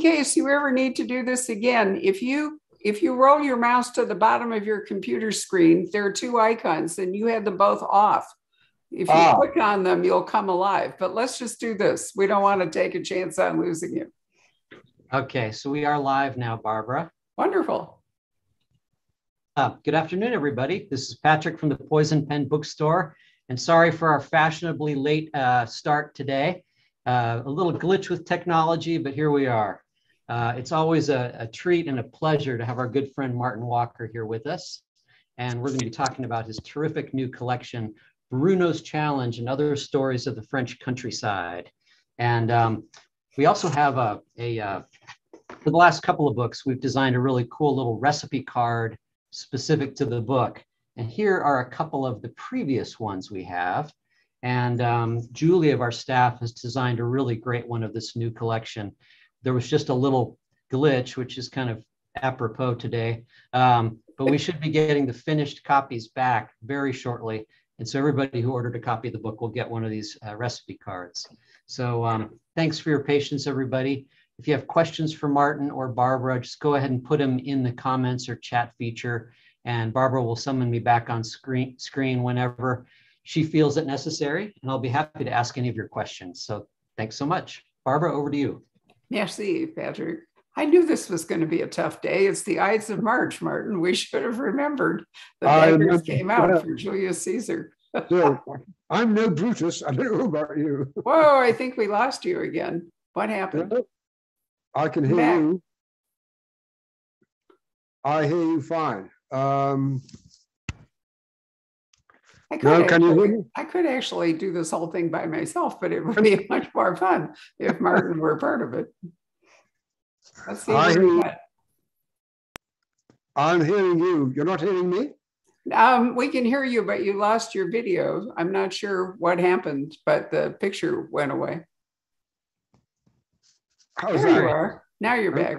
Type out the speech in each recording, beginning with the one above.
case you ever need to do this again, if you roll your mouse to the bottom of your computer screen, there are two icons and you had them both off. If you click on them, you'll come alive. But let's just do this. We don't want to take a chance on losing you. Okay, so we are live now, Barbara. Wonderful. Good afternoon, everybody. This is Patrick from the Poison Pen Bookstore. And sorry for our fashionably late start today. A little glitch with technology, but here we are. It's always a treat and a pleasure to have our good friend Martin Walker here with us. And we're going to be talking about his terrific new collection, Bruno's Challenge and Other Stories of the French Countryside. And we also have for the last couple of books, we've designed a really cool little recipe card specific to the book. And here are a couple of the previous ones we have. And Julie of our staff has designed a really great one of this new collection. There was just a little glitch, which is kind of apropos today, but we should be getting the finished copies back very shortly. And so everybody who ordered a copy of the book will get one of these recipe cards. So thanks for your patience, everybody. If you have questions for Martin or Barbara, just go ahead and put them in the comments or chat feature, and Barbara will summon me back on screen whenever she feels it necessary, and I'll be happy to ask any of your questions. So thanks so much. Barbara, over to you. Merci, Patrick. I knew this was going to be a tough day. It's the Ides of March, Martin. We should have remembered the daggers came out for Julius Caesar. So, I'm no Brutus. I don't know about you. Whoa, I think we lost you again. What happened? I can hear you. I hear you fine. I could actually do this whole thing by myself, but it would be much more fun if Martin were part of it. Let's see. I'm hearing you. You're not hearing me? We can hear you, but you lost your video. I'm not sure what happened, but the picture went away. There you are. Now you're back.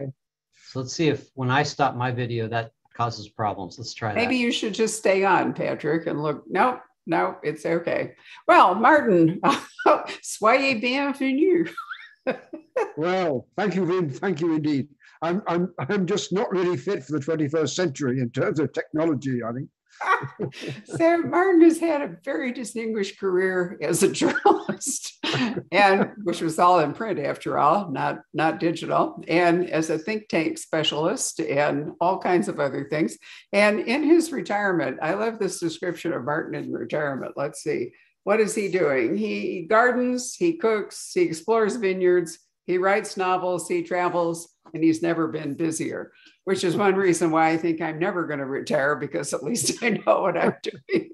So let's see if when I stop my video, that causes problems. Let's try that. Maybe you should just stay on, Patrick, and look. Nope, it's okay. Well, Martin, soyez bienvenue. Well, thank you indeed. I'm just not really fit for the 21st century in terms of technology, I think. So Martin has had a very distinguished career as a journalist, and which was all in print after all, not digital, and as a think tank specialist and all kinds of other things. And in his retirement, I love this description of Martin in retirement. Let's see, what is he doing? He gardens, he cooks, he explores vineyards, he writes novels, he travels, and he's never been busier, which is one reason why I think I'm never going to retire, because at least I know what I'm doing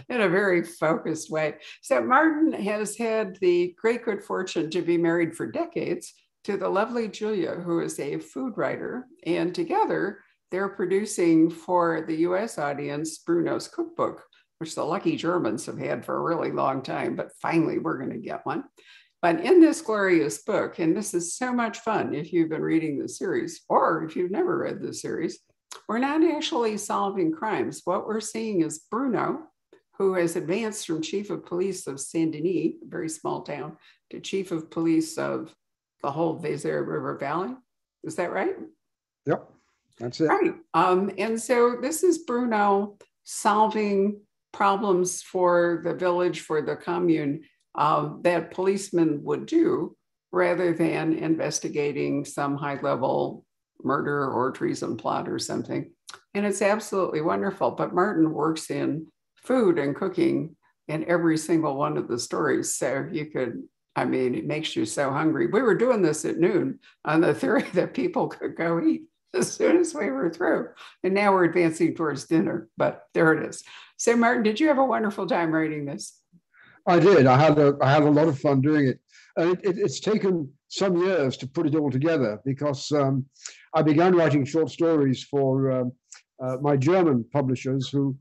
in a very focused way. So Martin has had the great good fortune to be married for decades to the lovely Julia, who is a food writer. And together they're producing for the US audience Bruno's cookbook, which the lucky Germans have had for a really long time, but finally we're going to get one. But in this glorious book, and this is so much fun if you've been reading the series, or if you've never read the series, we're not actually solving crimes. What we're seeing is Bruno, who has advanced from chief of police of Saint-Denis, a very small town, to chief of police of the whole Vézère River Valley. Is that right? Yep, that's it. Right. And so this is Bruno solving problems for the village, for the commune, that policemen would do rather than investigating some high-level murder or treason plot or something. And it's absolutely wonderful. But Martin works in food and cooking in every single one of the stories. So you could, I mean, it makes you so hungry. We were doing this at noon on the theory that people could go eat as soon as we were through. And now we're advancing towards dinner, but there it is. So Martin, did you have a wonderful time writing this? I did. I had a lot of fun doing it. And it's taken some years to put it all together, because I began writing short stories for my German publishers, who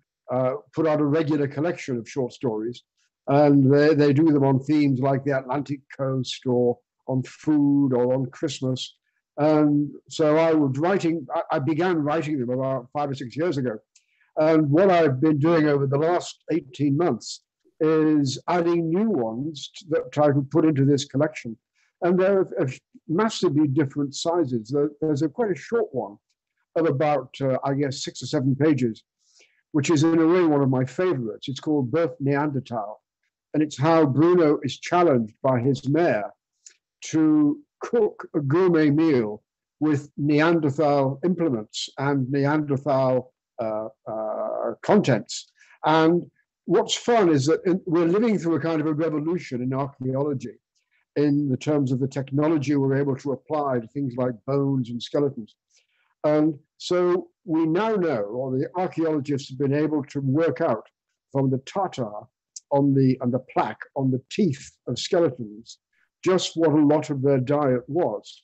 put out a regular collection of short stories. And they do them on themes like the Atlantic coast, or on food, or on Christmas. And so I began writing them about 5 or 6 years ago. And what I've been doing over the last 18 months is adding new ones that I could put into this collection. And they're of massively different sizes. There's quite a short one of about, I guess, 6 or 7 pages, which is in a way one of my favorites. It's called Birth Neanderthal. And it's how Bruno is challenged by his mayor to cook a gourmet meal with Neanderthal implements and Neanderthal contents. And what's fun is that we're living through a kind of a revolution in archaeology in the terms of the technology we're able to apply to things like bones and skeletons. And so we now know, or the archaeologists have been able to work out from the tartar on the plaque on the teeth of skeletons just what a lot of their diet was.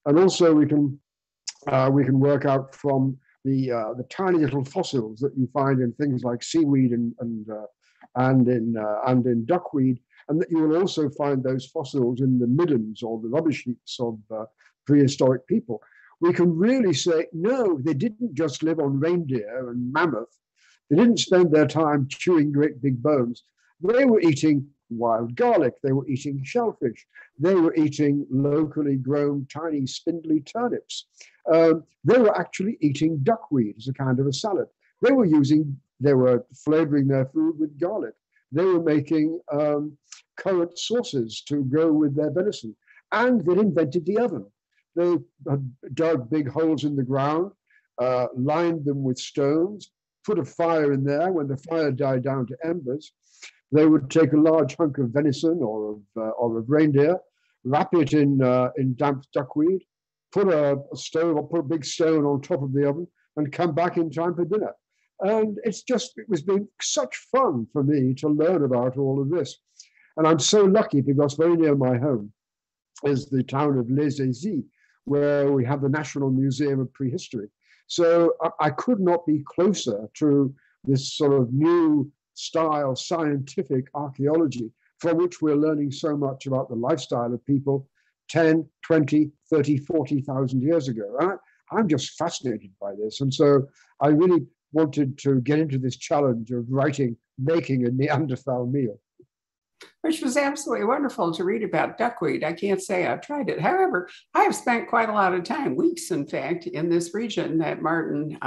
And also we can work out from the tiny little fossils that you find in things like seaweed and in duckweed, and that you will also find those fossils in the middens or the rubbish heaps of prehistoric people. We can really say, no, they didn't just live on reindeer and mammoth. They didn't spend their time chewing great big bones. They were eating wild garlic. They were eating shellfish. They were eating locally grown tiny spindly turnips. They were actually eating duckweed as a kind of a salad. They were flavoring their food with garlic. They were making currant sauces to go with their venison. And they invented the oven. They had dug big holes in the ground, lined them with stones, put a fire in there. When the fire died down to embers, they would take a large hunk of venison or of reindeer, wrap it in damp duckweed, put a big stone on top of the oven, and come back in time for dinner. And it was been such fun for me to learn about all of this. And I'm so lucky because very near my home is the town of Les Aisies, where we have the National Museum of Prehistory. So I could not be closer to this sort of new style scientific archaeology from which we're learning so much about the lifestyle of people 10, 20, 30, 40,000 years ago. And I'm just fascinated by this. And so I really wanted to get into this challenge of making a Neanderthal meal. Which was absolutely wonderful to read about duckweed. I can't say I've tried it. However, I have spent quite a lot of time, weeks in fact, in this region that Martin,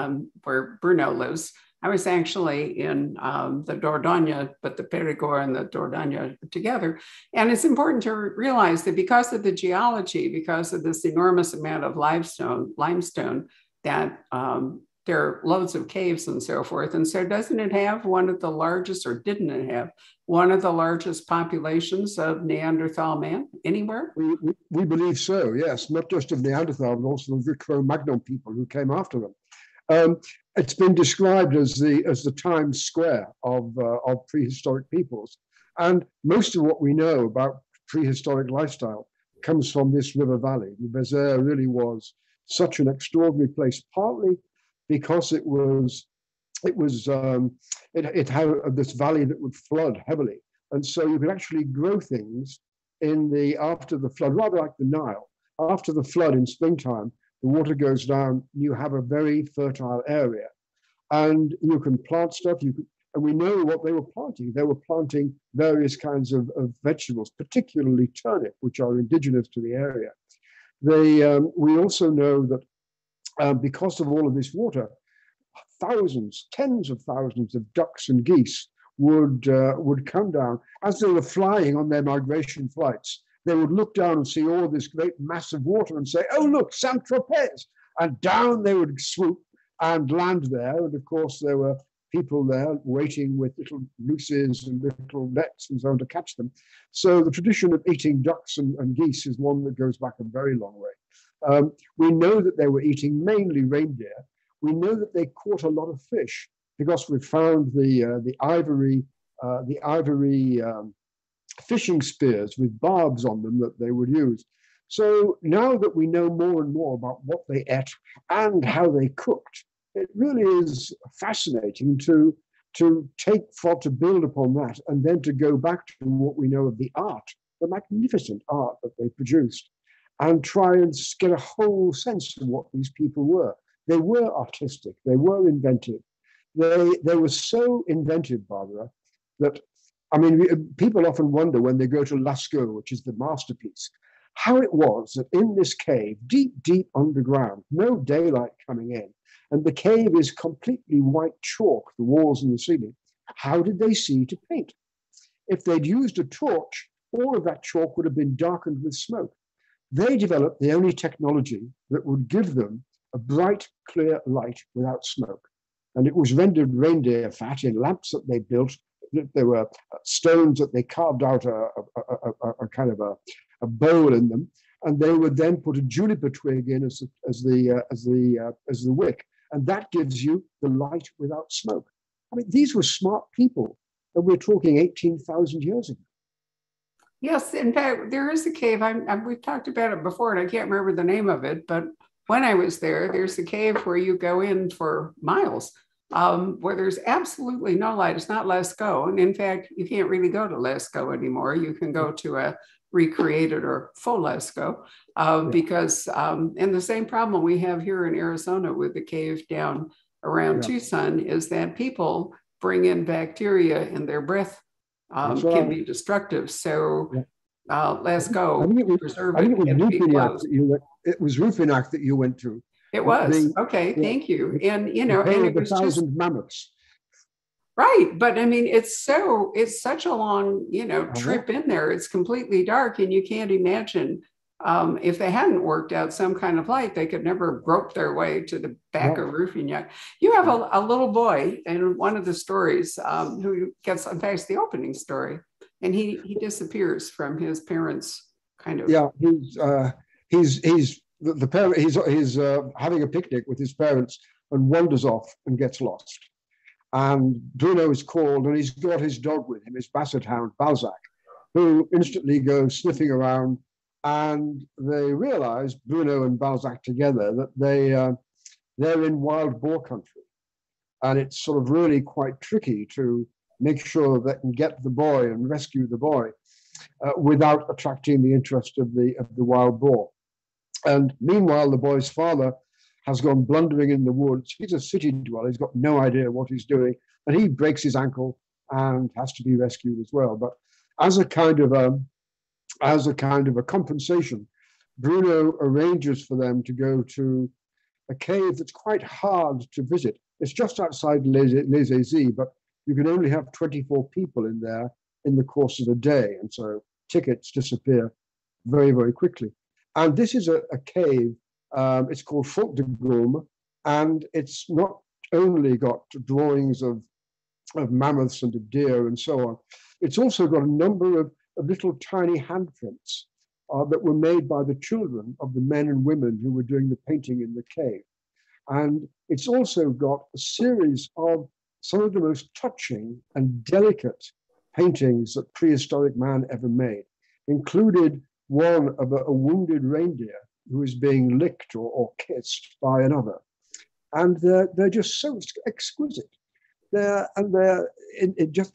where Bruno lives. I was actually in the Dordogne, but the Perigol and the Dordogne together. And it's important to realize that because of the geology, because of this enormous amount of limestone, that there are loads of caves and so forth. And so doesn't it have one of the largest, or didn't it have one of the largest populations of Neanderthal man anywhere? We believe so, yes. Not just of Neanderthal, but also the Cro-Magnon people who came after them. It's been described as the Times Square of prehistoric peoples. And most of what we know about prehistoric lifestyle comes from this river valley. The Vézère really was such an extraordinary place, partly because it had this valley that would flood heavily. And so you could actually grow things after the flood, rather like the Nile. After the flood in springtime, the water goes down, you have a very fertile area. And you can plant stuff, and we know what they were planting. They were planting various kinds of vegetables, particularly turnip, which are indigenous to the area. We also know that because of all of this water, thousands, tens of thousands of ducks and geese would come down as they were flying on their migration flights. They would look down and see all this great mass of water and say, "Oh, look, Saint-Tropez!" And down they would swoop and land there. And of course, there were people there waiting with little nooses and little nets and so on to catch them. So the tradition of eating ducks and geese is one that goes back a very long way. We know that they were eating mainly reindeer. We know that they caught a lot of fish because we found the ivory fishing spears with barbs on them that they would use. So now that we know more and more about what they ate and how they cooked, it really is fascinating to build upon that and then to go back to what we know of the art, the magnificent art that they produced, and try and get a whole sense of what these people were. They were artistic, they were inventive. They were so inventive, Barbara, that, I mean, people often wonder when they go to Lascaux, which is the masterpiece, how it was that in this cave, deep, deep underground, no daylight coming in, and the cave is completely white chalk, the walls and the ceiling, how did they see to paint? If they'd used a torch, all of that chalk would have been darkened with smoke. They developed the only technology that would give them a bright, clear light without smoke. And it was rendered reindeer fat in lamps that they built. There were stones that they carved out a kind of a bowl in them, and they would then put a juniper twig in as the wick, and that gives you the light without smoke. I mean, these were smart people, and we're talking 18,000 years ago. Yes, in fact, there is a cave. We've talked about it before, and I can't remember the name of it, but when I was there, there's a cave where you go in for miles, where there's absolutely no light. It's not Lascaux. And in fact, you can't really go to Lascaux anymore. You can go to a recreated or full Lascaux because, and the same problem we have here in Arizona with the cave down around Tucson is that people bring in bacteria in their breath. Can be destructive. So Lascaux preserve it. It was Rufinac that you went to. It was. Okay, thank you. And and it was 1,000 mammoths. Right, but I mean, it's such a long, trip in there. It's completely dark, and you can't imagine if they hadn't worked out some kind of light, they could never grope their way to the back of Rufinac. You have a little boy in one of the stories who gets, in fact, the opening story, and he disappears from his parents. Kind of. Yeah, he's the parent. He's having a picnic with his parents and wanders off and gets lost. And Bruno is called, and he's got his dog with him, his basset hound, Balzac, who instantly goes sniffing around, and they realize, Bruno and Balzac together, that they're in wild boar country. And it's sort of really quite tricky to make sure that they can get the boy and rescue the boy without attracting the interest of the wild boar. And meanwhile, the boy's father has gone blundering in the woods. He's a city dweller. He's got no idea what he's doing. And he breaks his ankle and has to be rescued as well. But as a kind of a compensation, Bruno arranges for them to go to a cave that's quite hard to visit. It's just outside Les Aisies, but you can only have 24 people in there in the course of a day. And so tickets disappear very, very quickly. And this is a cave. It's called Faute de Gaume, and it's not only got drawings of mammoths and of deer and so on, it's also got a number of little tiny handprints that were made by the children of the men and women who were doing the painting in the cave. And it's also got a series of some of the most touching and delicate paintings that prehistoric man ever made, included one of a wounded reindeer who is being licked or kissed by another. And they're just so exquisite. They're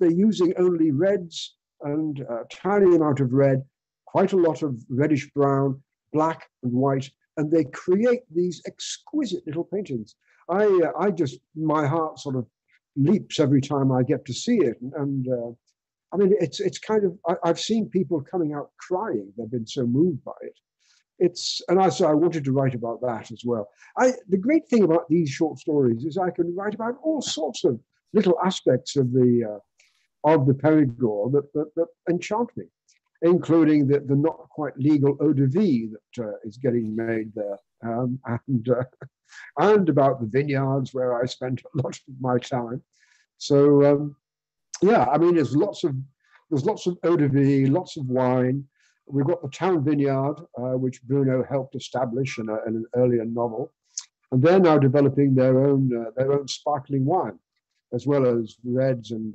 using only reds and a tiny amount of red, quite a lot of reddish brown, black and white, and they create these exquisite little paintings. My heart sort of leaps every time I get to see it. And I mean, it's kind of, I've seen people coming out crying. They've been so moved by it. I wanted to write about that as well. The great thing about these short stories is I can write about all sorts of little aspects of the Perigord that enchant me, including the not quite legal eau de vie that is getting made there, and about the vineyards where I spent a lot of my time. So I mean, there's lots of eau de vie, lots of wine. We've got the town vineyard, which Bruno helped establish in an earlier novel, and they're now developing their own sparkling wine, as well as reds and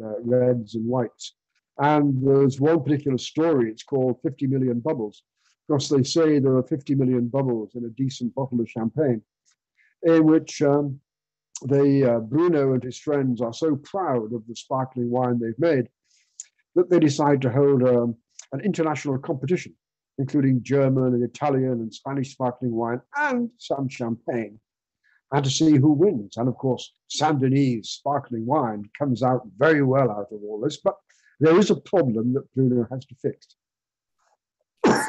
whites. And there's one particular story. It's called 50 Million Bubbles, because they say there are 50 million bubbles in a decent bottle of champagne, in which Bruno and his friends are so proud of the sparkling wine they've made that they decide to hold an international competition, including German and Italian and Spanish sparkling wine and some champagne, and to see who wins. And of course, Saint-Denis sparkling wine comes out very well out of all this, but there is a problem that Bruno has to fix.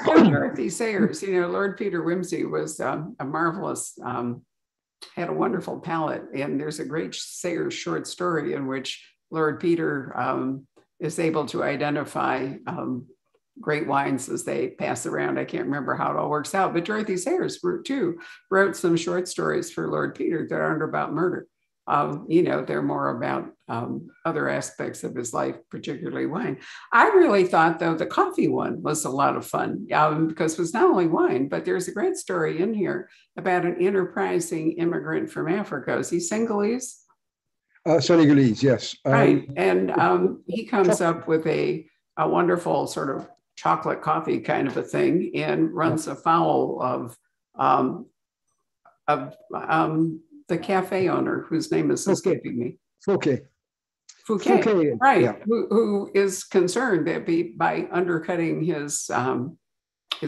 So Dorothy Sayers, Lord Peter Wimsey was a marvelous, had a wonderful palate. And there's a great Sayers short story in which Lord Peter is able to identify great wines as they pass around. I can't remember how it all works out, but Dorothy Sayers wrote some short stories for Lord Peter that aren't about murder. They're more about other aspects of his life, particularly wine. I really thought, though, the coffee one was a lot of fun because it was not only wine, but there's a great story in here about an enterprising immigrant from Africa. Is he Senegalese? Senegalese, yes. Right. And he comes up with a wonderful sort of chocolate coffee kind of a thing and runs afoul of the cafe owner, whose name is escaping me. Fouquet, right? Yeah. Who is concerned that by undercutting his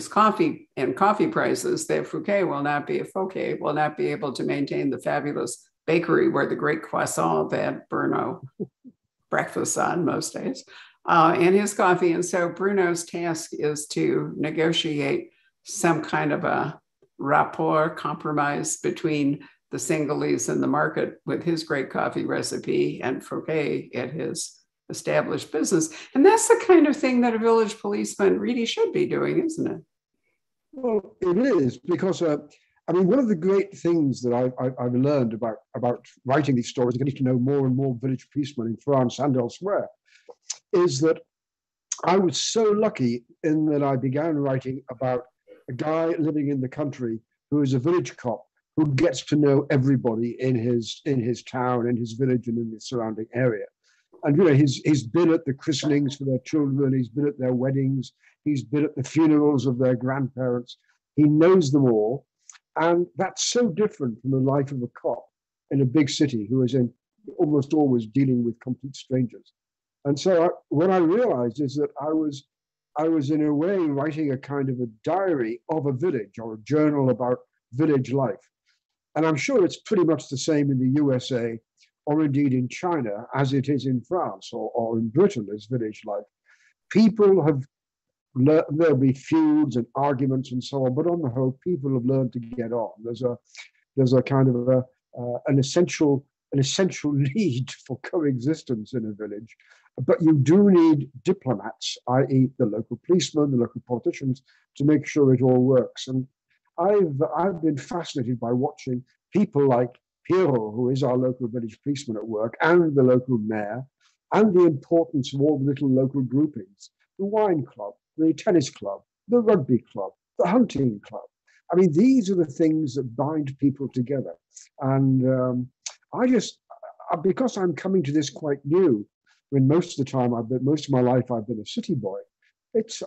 coffee and coffee prices, that Fouquet will not be able to maintain the fabulous bakery where the great croissant that Bruno breakfasts on most days, and his coffee. And so Bruno's task is to negotiate some kind of a rapport, compromise between the Senegalese in the market with his great coffee recipe and Fouquet at his established business. And that's the kind of thing that a village policeman really should be doing, isn't it? Well, it is, because one of the great things that I've learned about writing these stories and getting to know more and more village policemen in France and elsewhere is that I was so lucky in that I began writing about a guy living in the country who is a village cop who gets to know everybody in his town, in his village, and in the surrounding area. And he's been at the christenings for their children, he's been at their weddings, he's been at the funerals of their grandparents. He knows them all, and that's so different from the life of a cop in a big city who is almost always dealing with complete strangers. And so what I realized is that I was in a way writing a kind of a diary of a village, or a journal about village life. And I'm sure it's pretty much the same in the USA, or indeed in China, as it is in France or in Britain as village life. People there'll be feuds and arguments and so on, but on the whole, people have learned to get on. There's a kind of an essential need for coexistence in a village. But you do need diplomats, i.e. the local policemen, the local politicians, to make sure it all works. And I've been fascinated by watching people like Perigol, who is our local village policeman at work, and the local mayor, and the importance of all the little local groupings, the wine club, the tennis club, the rugby club, the hunting club. I mean, these are the things that bind people together. And because I'm coming to this quite new, when most of my life I've been a city boy,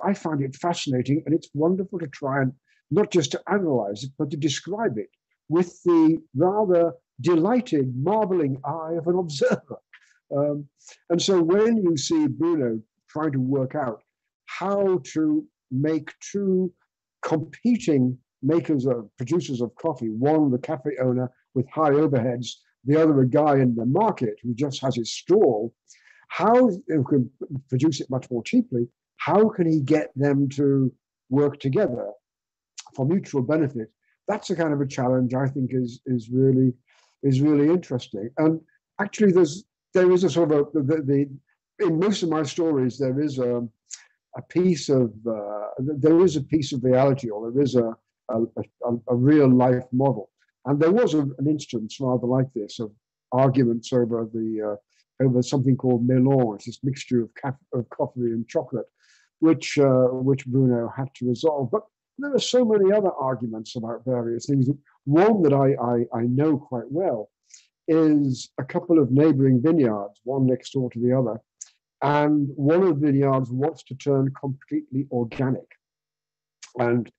I find it fascinating, and it's wonderful to try and not just to analyze it, but to describe it with the rather delighted, marveling eye of an observer. And so when you see Bruno trying to work out how to make two competing producers of coffee, one the cafe owner with high overheads, the other a guy in the market who just has his stall, how he can produce it much more cheaply, how can he get them to work together for mutual benefit? That's a kind of a challenge I think is really interesting. And actually, there is a sort of in most of my stories there is a piece of reality, or there is a real life model. And there was an instance rather like this of arguments over something called mélange, this mixture of coffee and chocolate, which Bruno had to resolve. But there are so many other arguments about various things. One that I know quite well is a couple of neighboring vineyards, one next door to the other. And one of the vineyards wants to turn completely organic. And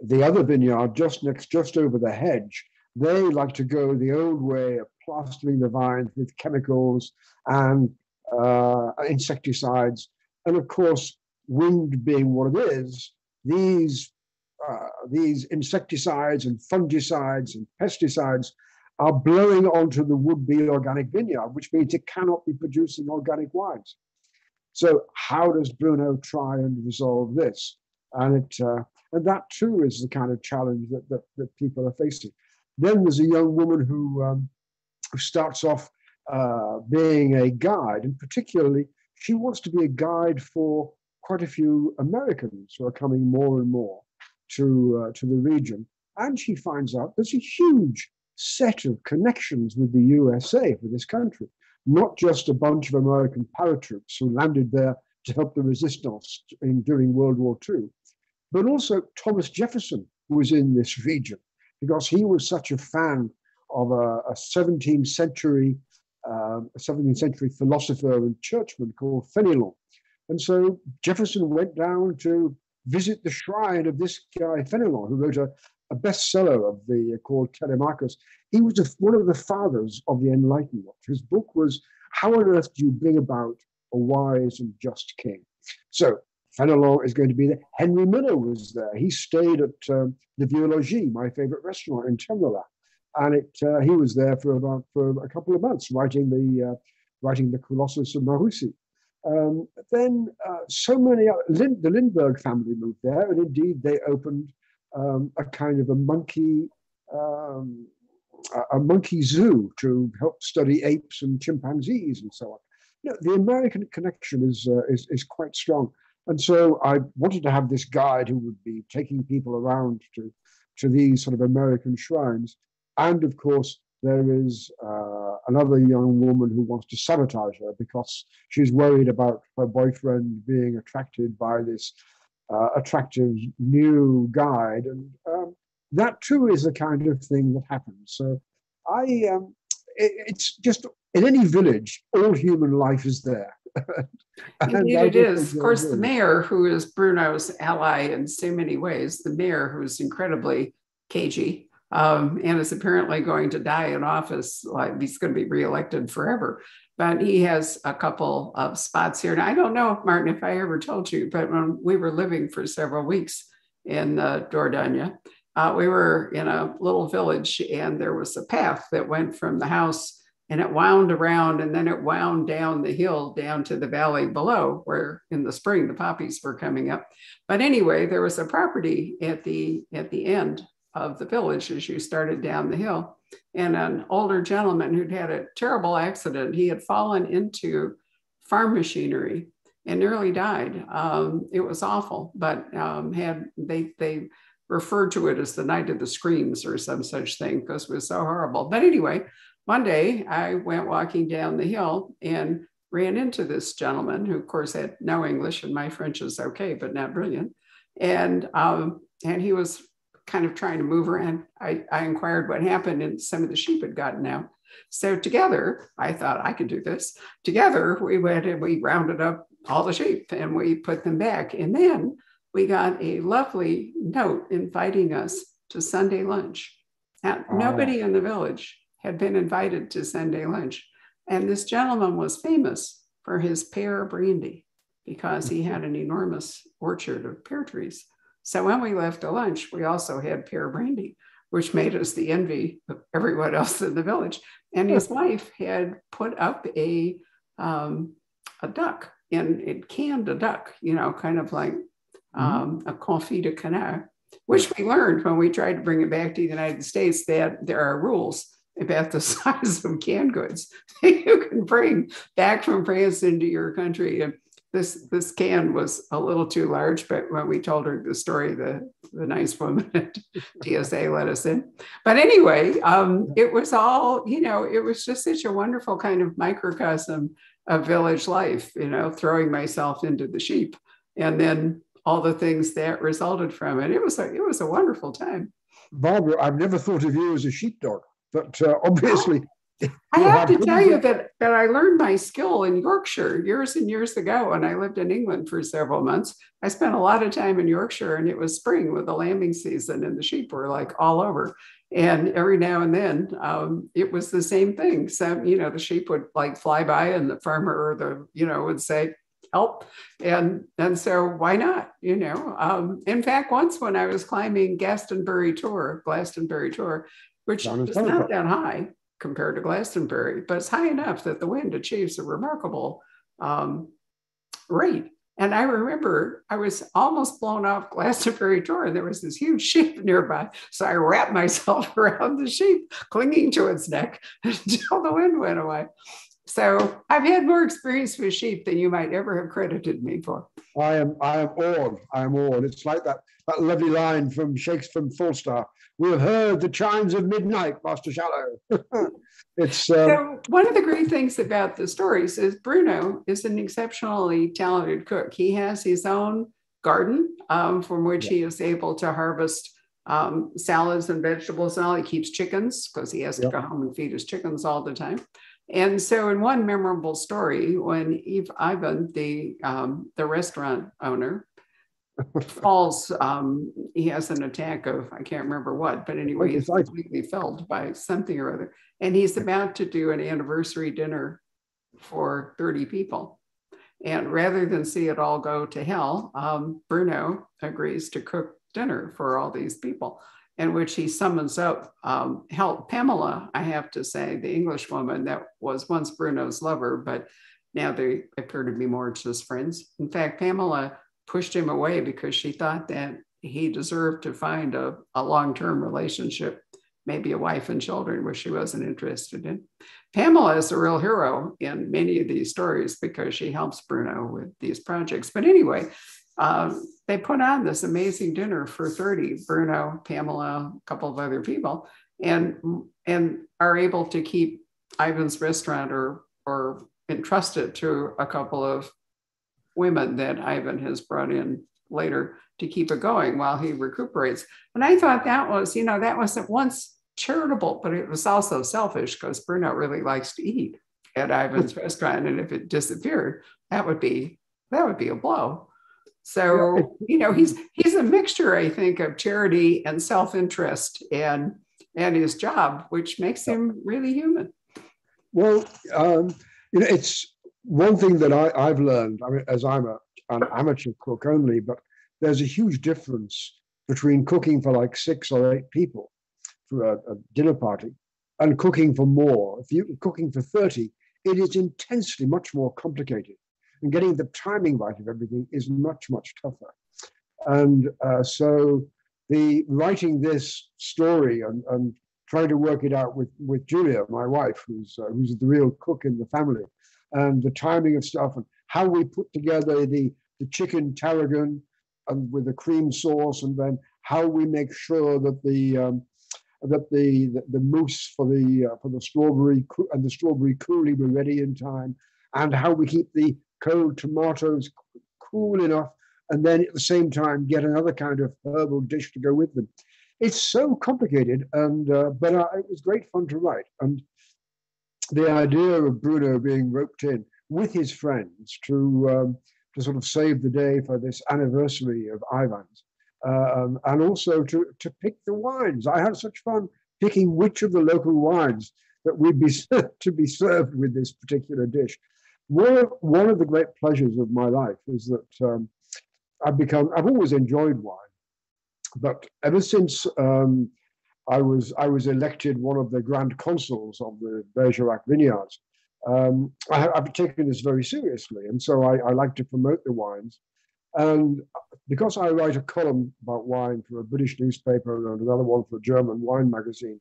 the other vineyard just over the hedge, they like to go the old way of plastering the vines with chemicals and insecticides. And of course, wind being what it is, these insecticides and fungicides and pesticides are blowing onto the would-be organic vineyard, which means it cannot be producing organic wines. So how does Bruno try and resolve this? And that too is the kind of challenge that people are facing. Then there's a young woman who starts off being a guide, and particularly she wants to be a guide for quite a few Americans who are coming more and more to the region. And she finds out there's a huge set of connections with the USA, with this country, not just a bunch of American paratroops who landed there to help the resistance during World War II, but also Thomas Jefferson was in this region because he was such a fan of a 17th century philosopher and churchman called Fenelon. And so Jefferson went down to visit the shrine of this guy Fenelon, who wrote a bestseller called Telemachus. He was one of the fathers of the Enlightenment. His book was How on Earth Do You Bring About a Wise and Just King? So Fenelon is going to be there. Henry Miller was there. He stayed at the Vieux Logis, my favorite restaurant in Chandler. And he was there for a couple of months writing the Colossus of Marusi. Then so many the Lindbergh family moved there, and indeed they opened a kind of a monkey zoo to help study apes and chimpanzees and so on. You know, the American connection is quite strong, and so I wanted to have this guide who would be taking people around to these sort of American shrines. And of course, there is another young woman who wants to sabotage her because she's worried about her boyfriend being attracted by this attractive new guide. And that too is the kind of thing that happens. So it's just, in any village, all human life is there. Indeed it is. Of course, the mayor, who is Bruno's ally in so many ways, the mayor who's incredibly cagey, and is apparently going to die in office, like he's going to be reelected forever. But he has a couple of spots here. And I don't know, Martin, if I ever told you, but when we were living for several weeks in Dordogne, we were in a little village, and there was a path that went from the house, and it wound around, and then it wound down the hill down to the valley below, where in the spring the poppies were coming up. But anyway, there was a property at the end of the village as you started down the hill, and an older gentleman who'd had a terrible accident. He had fallen into farm machinery and nearly died. It was awful, but they referred to it as the night of the screams or some such thing because it was so horrible. But anyway, one day I went walking down the hill and ran into this gentleman who, of course, had no English, and my French is okay, but not brilliant. And he was kind of trying to move around. I inquired what happened, and some of the sheep had gotten out. So together, I thought I could do this. Together, we went and we rounded up all the sheep and we put them back. And then we got a lovely note inviting us to Sunday lunch. Now, nobody in the village had been invited to Sunday lunch. And this gentleman was famous for his pear brandy because he had an enormous orchard of pear trees. So when we left to lunch, we also had pear brandy, which made us the envy of everyone else in the village. And his wife had put up a duck, and it canned a duck, you know, kind of like a confit de canard, which we learned when we tried to bring it back to the United States, that there are rules about the size of canned goods you can bring back from France into your country. And this can was a little too large, but when we told her the story, the nice woman at TSA let us in. But anyway, it was all, you know, it was just such a wonderful kind of microcosm of village life, you know, throwing myself into the sheep and then all the things that resulted from it. It was a wonderful time. Barbara, I've never thought of you as a sheepdog, but obviously... I have to tell you that I learned my skill in Yorkshire years and years ago when I lived in England for several months. I spent a lot of time in Yorkshire, and it was spring with the lambing season, and the sheep were like all over. And every now and then it was the same thing. So, you know, the sheep would like fly by, and the farmer or would say, help. And so why not, you know? In fact, once when I was climbing Glastonbury Tor, which is not that high compared to Glastonbury, but it's high enough that the wind achieves a remarkable rate. And I remember I was almost blown off Glastonbury Tor, and there was this huge sheep nearby. So I wrapped myself around the sheep, clinging to its neck until the wind went away. So I've had more experience with sheep than you might ever have credited me for. I am awed. I am awed. It's like that lovely line from Shakespeare, from Falstaff. We have heard the chimes of midnight, Master Shallow. It's So one of the great things about the stories is Bruno is an exceptionally talented cook. He has his own garden from which he is able to harvest salads and vegetables and all. He keeps chickens because he has to go home and feed his chickens all the time. And so in one memorable story, when Ivan, the restaurant owner, falls, he has an attack of, I can't remember what, but anyway, he's completely felled by something or other. And he's about to do an anniversary dinner for 30 people. And rather than see it all go to hell, Bruno agrees to cook dinner for all these people, in which he summons up help. Pamela, I have to say, the English woman that was once Bruno's lover, but now they appear to be more just friends. In fact, Pamela pushed him away because she thought that he deserved to find a long-term relationship, maybe a wife and children, which she wasn't interested in. Pamela is a real hero in many of these stories because she helps Bruno with these projects. But anyway, they put on this amazing dinner for 30, Bruno, Pamela, a couple of other people, and are able to keep Ivan's restaurant or entrust it to a couple of women that Ivan has brought in later to keep it going while he recuperates. And I thought that was, that was at once charitable, but it was also selfish because Bruno really likes to eat at Ivan's restaurant. And if it disappeared, that would be a blow. So, he's a mixture, I think, of charity and self-interest and his job, which makes him really human. Well, it's one thing that I've learned, I mean, as I'm an amateur cook only, but there's a huge difference between cooking for like 6 or 8 people for a dinner party and cooking for more. If you're cooking for 30, it is intensely much more complicated. And getting the timing right of everything is much, much tougher. And so the writing this story and trying to work it out with Julia, my wife, who's the real cook in the family, and the timing of stuff and how we put together the chicken tarragon and with the cream sauce, and then how we make sure that the mousse for the strawberry and the strawberry coulis were ready in time, and how we keep the cold tomatoes cool enough, and then at the same time get another kind of herbal dish to go with them. It's so complicated, and but it was great fun to write. And the idea of Bruno being roped in with his friends to sort of save the day for this anniversary of Ivan's, and also to pick the wines. I had such fun picking which of the local wines that would be to be served with this particular dish. One of the great pleasures of my life is that I've always enjoyed wine, but ever since I was elected one of the grand consuls of the Bergerac vineyards, I've taken this very seriously, and so I like to promote the wines. And because I write a column about wine for a British newspaper and another one for a German wine magazine,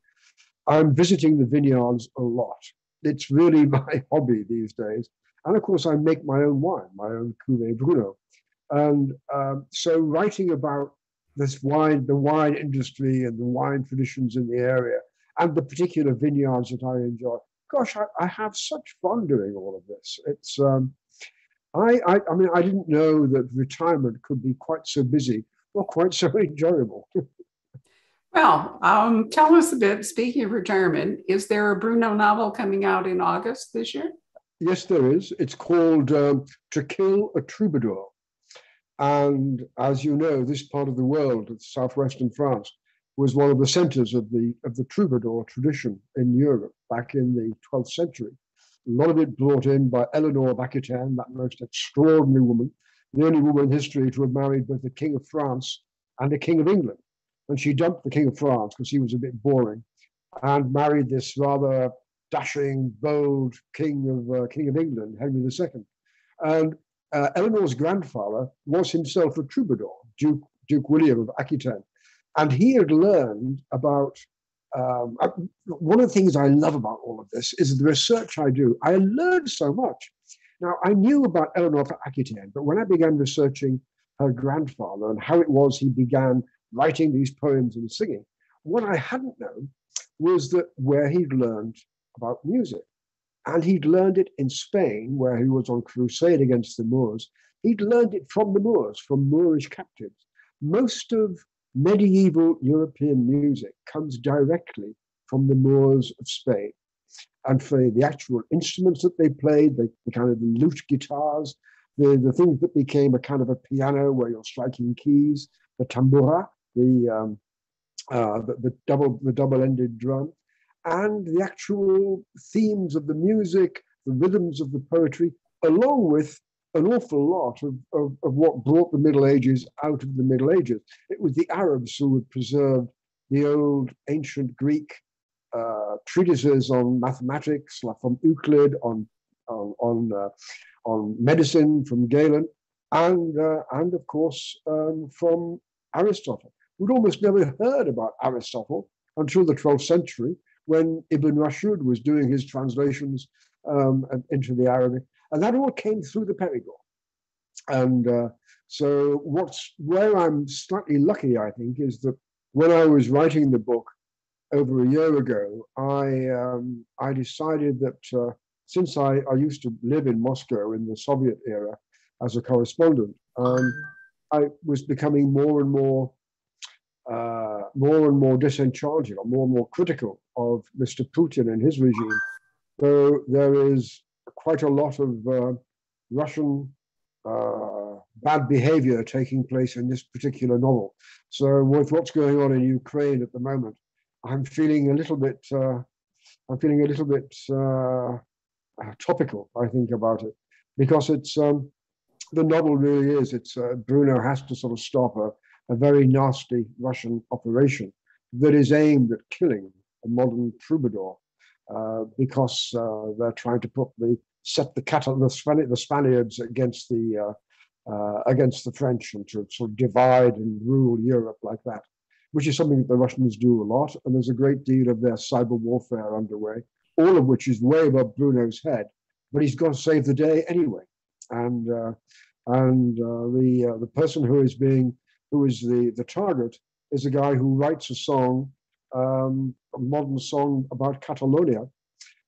I'm visiting the vineyards a lot. It's really my hobby these days. And of course, I make my own wine, my own Cuvée Bruno. And so writing about this wine, the wine industry and the wine traditions in the area and the particular vineyards that I enjoy, gosh, I have such fun doing all of this. It's, I mean, I didn't know that retirement could be quite so busy or quite so enjoyable. Well, tell us a bit, speaking of retirement, is there a Bruno novel coming out in August this year? Yes, there is. It's called To Kill a Troubadour. And as you know, this part of the world, southwestern France, was one of the centers of the troubadour tradition in Europe back in the 12th century. A lot of it brought in by Eleanor of Aquitaine, that most extraordinary woman, the only woman in history to have married both the King of France and the King of England. And she dumped the King of France because he was a bit boring and married this rather dashing, bold King of England, Henry II. And Eleanor's grandfather was himself a troubadour, Duke William of Aquitaine. And he had learned about, one of the things I love about all of this is the research I do. I learned so much. Now, I knew about Eleanor of Aquitaine, but when I began researching her grandfather and how it was he began writing these poems and singing, what I hadn't known was that where he'd learned about music. And he'd learned it in Spain, where he was on crusade against the Moors. He'd learned it from the Moors, from Moorish captives. Most of medieval European music comes directly from the Moors of Spain. And for the actual instruments that they played, the kind of lute guitars, the things that became a kind of a piano where you're striking keys, the tambura, the double-ended drum, and the actual themes of the music, the rhythms of the poetry, along with an awful lot of what brought the Middle Ages out of the Middle Ages. It was the Arabs who had preserved the old ancient Greek treatises on mathematics, like from Euclid, on medicine from Galen, and of course from Aristotle. We'd almost never heard about Aristotle until the 12th century, when Ibn Rashid was doing his translations into the Arabic, and that all came through the Perigol. And so where I'm slightly lucky, I think, is that when I was writing the book over a year ago, I decided that since I used to live in Moscow in the Soviet era as a correspondent, I was becoming more and more disenchanted, or more and more critical of Mr. Putin and his regime. So there is quite a lot of Russian bad behavior taking place in this particular novel. So with what's going on in Ukraine at the moment, I'm feeling a little bit topical, I think, about it, because it's the novel really is. It's Bruno has to sort of stop a very nasty Russian operation that is aimed at killing a modern troubadour because they're trying to set the Spaniards against the French, and to sort of divide and rule Europe like that, which is something that the Russians do a lot. And there's a great deal of their cyber warfare underway, all of which is way above Bruno's head, but he's got to save the day anyway. And the person who is the target is a guy who writes a song, a modern song about Catalonia,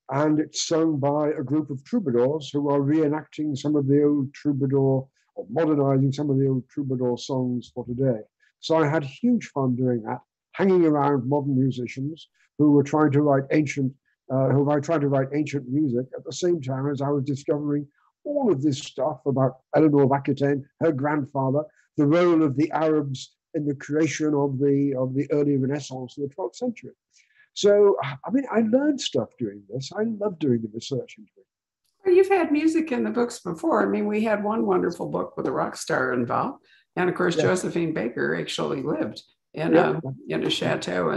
and it's sung by a group of troubadours who are reenacting some of the old troubadour, or modernizing some of the old troubadour songs for today. So I had huge fun doing that, hanging around modern musicians who were trying to write ancient music at the same time as I was discovering all of this stuff about Eleanor of Aquitaine, her grandfather, the role of the Arabs in the creation of the early Renaissance of the 12th century. So, I mean, I learned stuff doing this. I love doing the research into it. Well, you've had music in the books before. I mean, we had one wonderful book with a rock star involved. And of course, yes, Josephine Baker actually lived in a chateau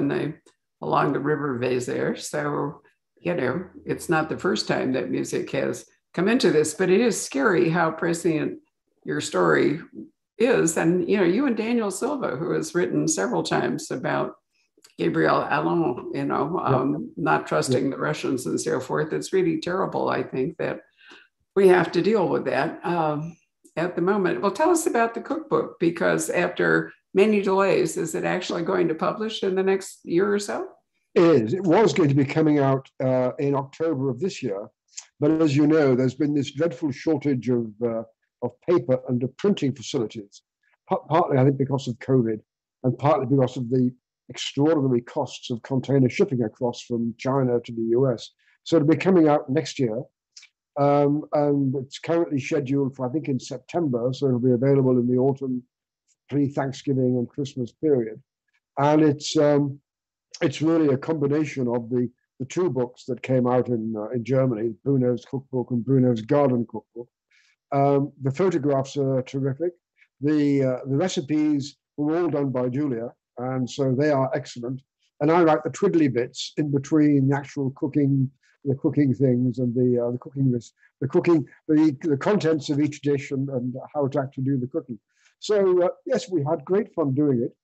along the river Vézère. So, it's not the first time that music has come into this, but it is scary how prescient your story is. And, you and Daniel Silva, who has written several times about Gabriel Allon, not trusting the Russians and so forth. It's really terrible, I think, that we have to deal with that at the moment. Well, tell us about the cookbook, because after many delays, is it actually going to publish in the next year or so? It is. It was going to be coming out in October of this year. But as you know, there's been this dreadful shortage of paper and of printing facilities, partly, I think, because of COVID, and partly because of the extraordinary costs of container shipping across from China to the US. So it'll be coming out next year. And it's currently scheduled for, I think, in September. So it'll be available in the autumn, pre-Thanksgiving and Christmas period. And it's really a combination of the two books that came out in Germany, Bruno's Cookbook and Bruno's Garden Cookbook. The photographs are terrific. The recipes were all done by Julia, and so they are excellent. And I write the twiddly bits in between the actual cooking the cooking things and the cooking list, the contents of each dish and how to actually do the cooking. So yes, we had great fun doing it,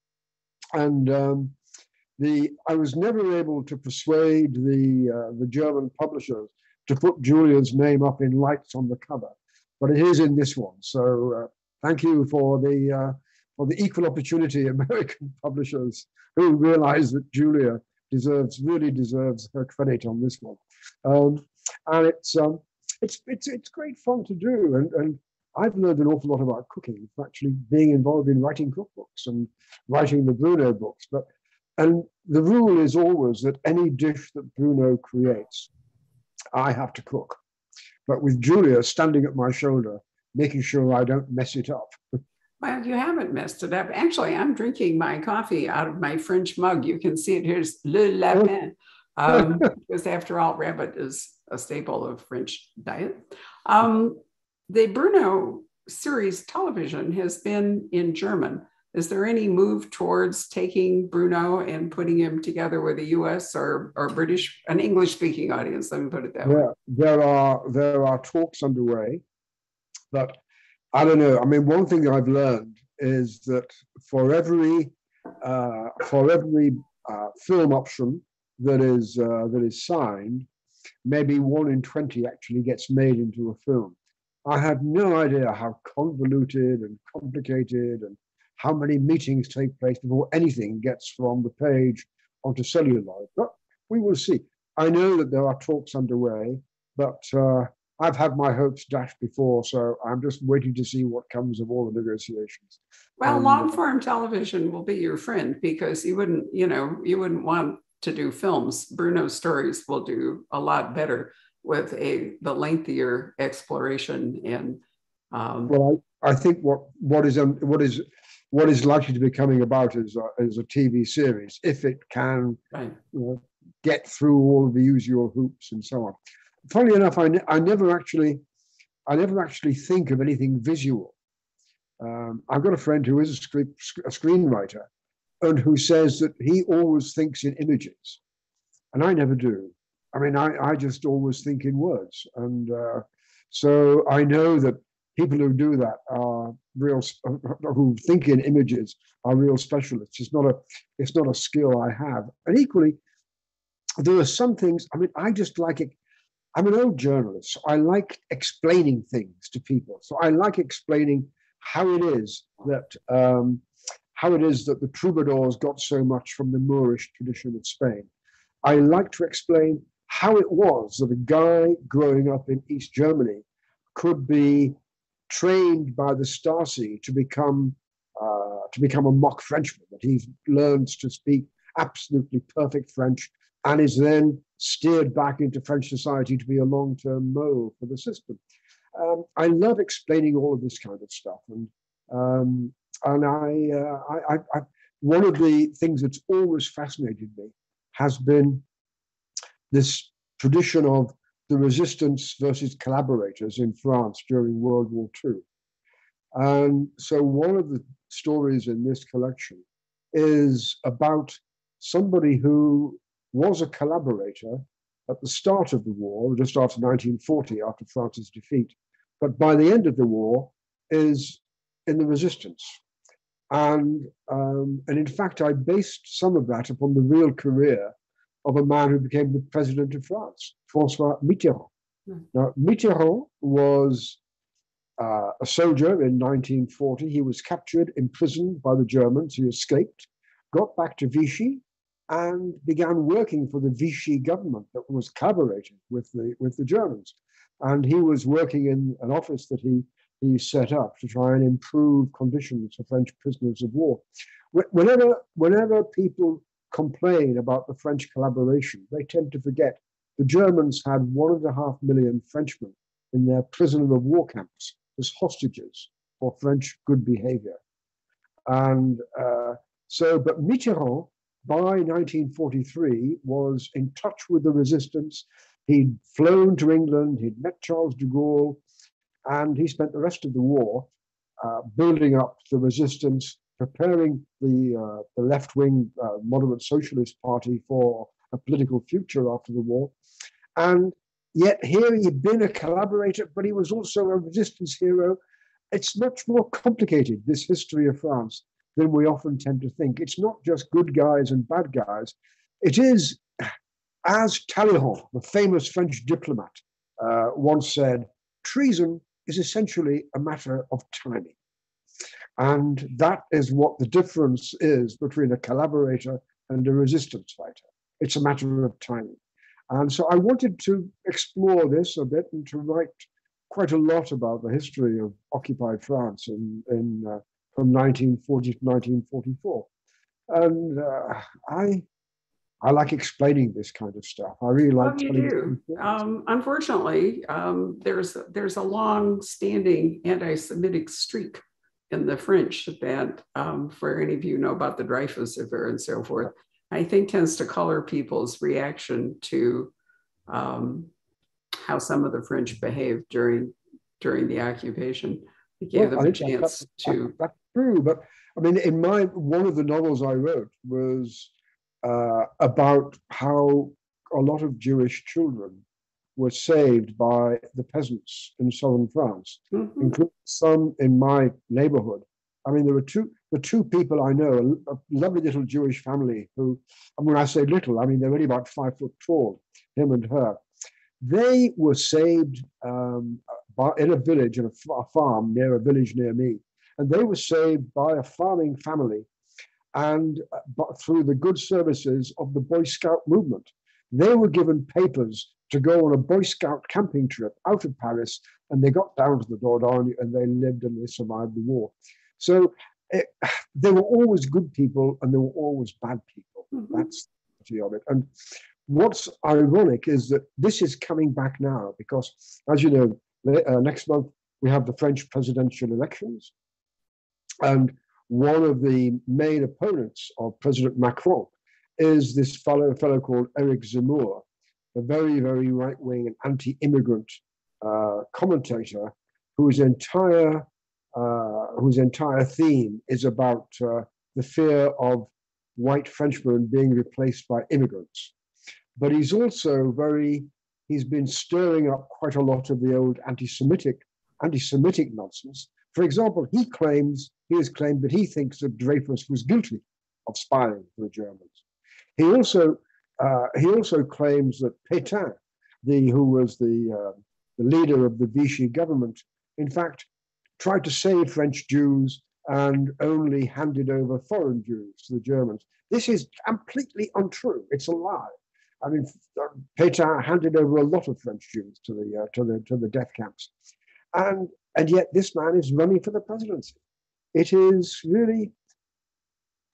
and I was never able to persuade the German publishers to put Julia's name up in lights on the cover, but it is in this one. So thank you for the equal opportunity American publishers who realize that Julia really deserves her credit on this one. And it's great fun to do, and I've learned an awful lot about cooking, actually being involved in writing cookbooks and writing the Bruno books. And the rule is always that any dish that Bruno creates, I have to cook. But with Julia standing at my shoulder, making sure I don't mess it up. Well, you haven't messed it up. Actually, I'm drinking my coffee out of my French mug. You can see it. Here's Le Lapin. Because after all, rabbit is a staple of French diet. The Bruno series television has been in German. Is there any move towards taking Bruno and putting him together with a US or British, an English-speaking audience? Let me put it that way. There are talks underway, but I don't know. I mean, one thing I've learned is that for every film option that is signed, maybe 1 in 20 actually gets made into a film. I have no idea how convoluted and complicated and how many meetings take place before anything gets from the page onto celluloid. But we will see. I know that there are talks underway, but I've had my hopes dashed before, so I'm just waiting to see what comes of all the negotiations. Well, long form television will be your friend because you wouldn't want to do films. Bruno's stories will do a lot better with the lengthier exploration and. Well, I think what is likely to be coming about is a TV series if it can get through all the usual hoops and so on. Funny enough, I never actually think of anything visual. I've got a friend who is a screenwriter and who says that he always thinks in images, and I never do. I mean, I just always think in words, and so I know that people who do that are who think in images are real specialists. It's not a skill I have, and equally, there are some things. I mean, I just like it. I'm an old journalist, so I like explaining things to people. So I like explaining how it is that the troubadours got so much from the Moorish tradition of Spain. I like to explain how it was that a guy growing up in East Germany could be trained by the Stasi to become a mock Frenchman, that he learns to speak absolutely perfect French and is then steered back into French society to be a long-term mole for the system. I love explaining all of this kind of stuff, and one of the things that's always fascinated me has been this tradition of the resistance versus collaborators in France during World War II. And so one of the stories in this collection is about somebody who was a collaborator at the start of the war, just after 1940, after France's defeat, but by the end of the war is in the resistance. And in fact, I based some of that upon the real career of a man who became the president of France, Francois Mitterrand. Now, Mitterrand was a soldier in 1940. He was captured, imprisoned by the Germans. He escaped, got back to Vichy, and began working for the Vichy government that was collaborating with the Germans. And he was working in an office that he set up to try and improve conditions for French prisoners of war. Whenever people complain about the French collaboration, they tend to forget the Germans had 1.5 million Frenchmen in their prisoner of war camps as hostages for French good behavior. And but Mitterrand, by 1943, was in touch with the resistance. He'd flown to England, he'd met Charles de Gaulle, and he spent the rest of the war building up the resistance, preparing the left-wing moderate socialist party for a political future after the war. And yet here he'd been a collaborator, but he was also a resistance hero. It's much more complicated, this history of France, than we often tend to think. It's not just good guys and bad guys. It is, as Talleyrand, the famous French diplomat, once said, treason is essentially a matter of timing. And that is what the difference is between a collaborator and a resistance fighter. It's a matter of timing. And so I wanted to explore this a bit and to write quite a lot about the history of occupied France from 1940 to 1944. And I like explaining this kind of stuff. I really like well, you do. Unfortunately, there's a long-standing anti-Semitic streak in the French that, for any of you know about the Dreyfus affair and so forth, I think tends to color people's reaction to how some of the French behaved during the occupation. It gave them a chance to. That's true, but I mean, one of the novels I wrote was about how a lot of Jewish children were saved by the peasants in southern France, including some in my neighborhood. I mean, there were the two people I know, a lovely little Jewish family who, and when I say little, I mean, they're only about 5 foot tall, him and her. They were saved in a village, in a farm near a village near me. And they were saved by a farming family and through the good services of the Boy Scout movement. They were given papers to go on a Boy Scout camping trip out of Paris, and they got down to the Dordogne and they lived and they survived the war. So there were always good people and there were always bad people. That's the beauty of it. And what's ironic is that this is coming back now because, as you know, next month we have the French presidential elections. And one of the main opponents of President Macron is this fellow called Eric Zemmour, a very, very right-wing and anti-immigrant commentator whose entire theme is about the fear of white Frenchmen being replaced by immigrants. But he's also he's been stirring up quite a lot of the old anti-Semitic nonsense. For example, he has claimed that he thinks that Dreyfus was guilty of spying for the Germans. He also claims that Pétain, who was the leader of the Vichy government, in fact, tried to save French Jews and only handed over foreign Jews to the Germans. This is completely untrue. It's a lie. I mean, Pétain handed over a lot of French Jews to the death camps, and yet this man is running for the presidency. It is really,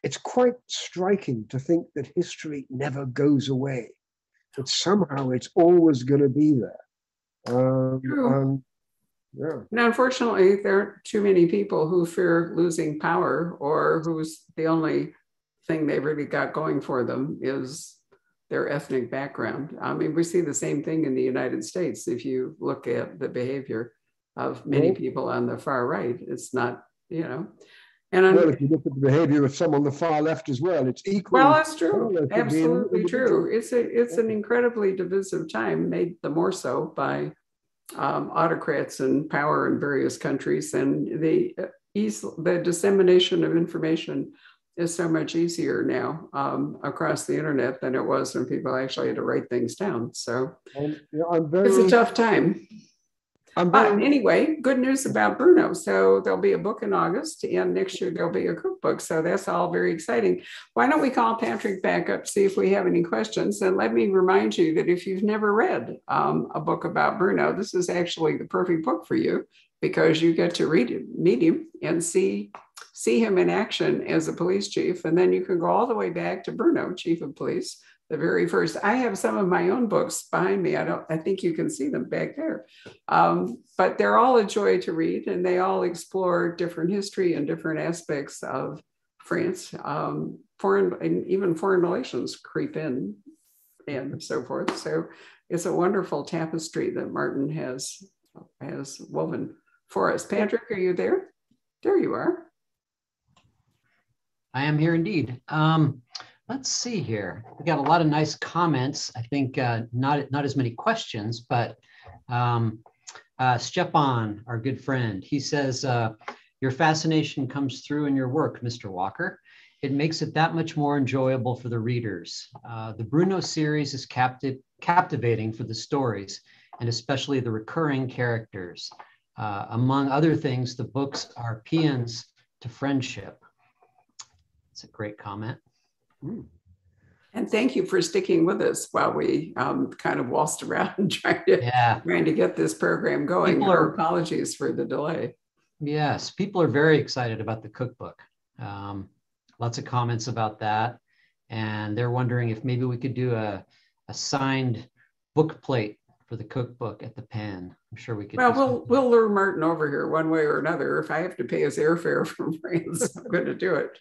it's quite striking to think that history never goes away. That somehow it's always going to be there. Yeah. And unfortunately, there aren't too many people who fear losing power or who's the only thing they really got going for them is their ethnic background. I mean, we see the same thing in the United States. If you look at the behavior of many people on the far right, it's not, And if you look at the behavior of some on the far left as well, it's equally. Well, that's true. Absolutely true. It's an incredibly divisive time, made the more so by autocrats in power in various countries, and the dissemination of information is so much easier now across the internet than it was when people actually had to write things down. So it's a tough time. But anyway, good news about Bruno. So there'll be a book in August, and next year there'll be a cookbook. So that's all very exciting. Why don't we call Patrick back up, see if we have any questions? And let me remind you that if you've never read a book about Bruno, this is actually the perfect book for you because you get to meet him and see him in action as a police chief. And then you can go all the way back to Bruno, chief of police. The very first, I have some of my own books behind me. I think you can see them back there. But they're all a joy to read, and they all explore different history and different aspects of France. Even foreign relations creep in and so forth. So it's a wonderful tapestry that Martin has woven for us. Patrick, are you there? There you are. I am here indeed. let's see here. We got a lot of nice comments. I think not as many questions, but Stepan, our good friend, he says, your fascination comes through in your work, Mr. Walker. It makes it that much more enjoyable for the readers. The Bruno series is captivating for the stories, and especially the recurring characters. Among other things, the books are paeans to friendship. It's a great comment. And thank you for sticking with us while we kind of waltzed around trying to get this program going. Our apologies for the delay. Yes, people are very excited about the cookbook. Lots of comments about that. And they're wondering if maybe we could do a signed book plate for the cookbook at the pen. I'm sure we could. Well, we'll lure Martin over here one way or another. If I have to pay his airfare from France, I'm going to do it.